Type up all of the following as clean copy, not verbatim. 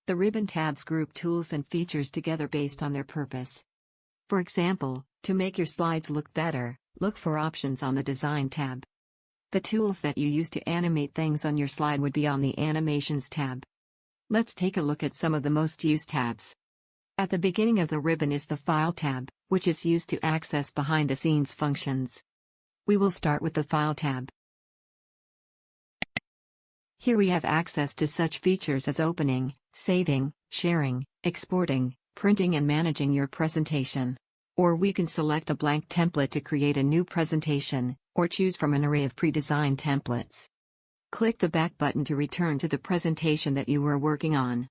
The ribbon tabs group tools and features together based on their purpose. For example, to make your slides look better, look for options on the Design tab. The tools that you use to animate things on your slide would be on the Animations tab. Let's take a look at some of the most used tabs. At the beginning of the ribbon is the File tab, which is used to access behind-the-scenes functions. We will start with the File tab. Here we have access to such features as opening, saving, sharing, exporting, printing and managing your presentation. Or we can select a blank template to create a new presentation, or choose from an array of pre-designed templates. Click the back button to return to the presentation that you were working on.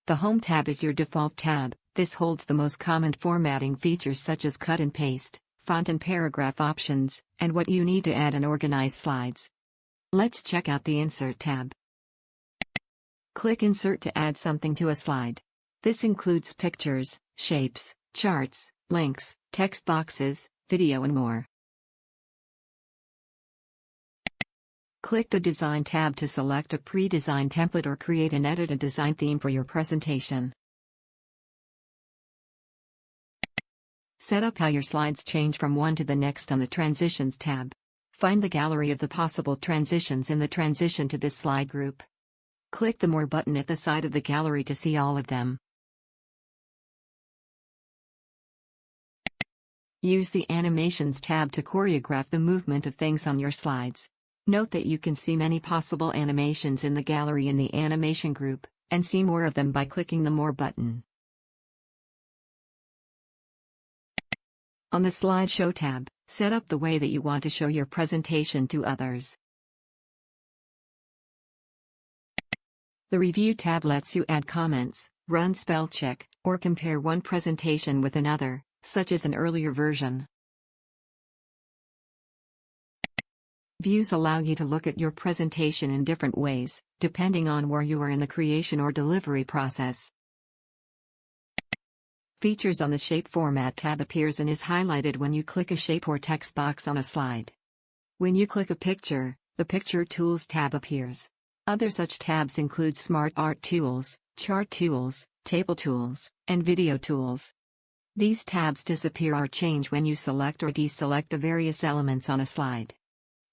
The Home tab is your default tab. This holds the most common formatting features such as cut and paste, font and paragraph options, and what you need to add and organize slides. Let's check out the Insert tab. Click Insert to add something to a slide. This includes pictures, shapes, charts, links, text boxes, video and more. Click the Design tab to select a pre-designed template or create and edit a design theme for your presentation. Set up how your slides change from one to the next on the Transitions tab. Find the gallery of the possible transitions in the Transition to this slide group. Click the More button at the side of the gallery to see all of them. Use the Animations tab to choreograph the movement of things on your slides. Note that you can see many possible animations in the gallery in the Animation group, and see more of them by clicking the More button. On the Slideshow tab, set up the way that you want to show your presentation to others. The Review tab lets you add comments, run spell check, or compare one presentation with another, such as an earlier version. Views allow you to look at your presentation in different ways, depending on where you are in the creation or delivery process. Features on the Shape Format tab appears and is highlighted when you click a shape or text box on a slide. When you click a picture, the Picture Tools tab appears. Other such tabs include Smart Art Tools, Chart Tools, Table Tools, and Video Tools. These tabs disappear or change when you select or deselect the various elements on a slide.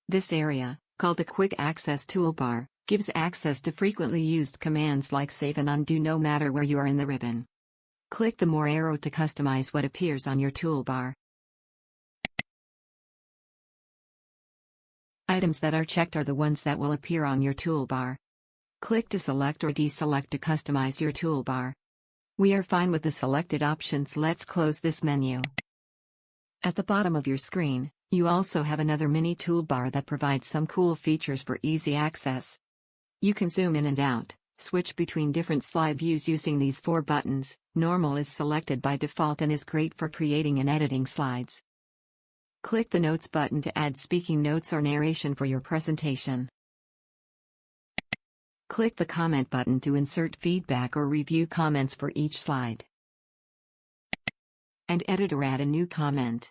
This area, called the Quick Access Toolbar, gives access to frequently used commands like Save and Undo no matter where you are in the ribbon. Click the More arrow to customize what appears on your toolbar. Items that are checked are the ones that will appear on your toolbar. Click to select or deselect to customize your toolbar. We are fine with the selected options. Let's close this menu. At the bottom of your screen, you also have another mini toolbar that provides some cool features for easy access. You can zoom in and out, switch between different slide views using these 4 buttons. Normal is selected by default and is great for creating and editing slides. Click the Notes button to add speaking notes or narration for your presentation. Click the Comment button to insert feedback or review comments for each slide. And edit or add a new comment.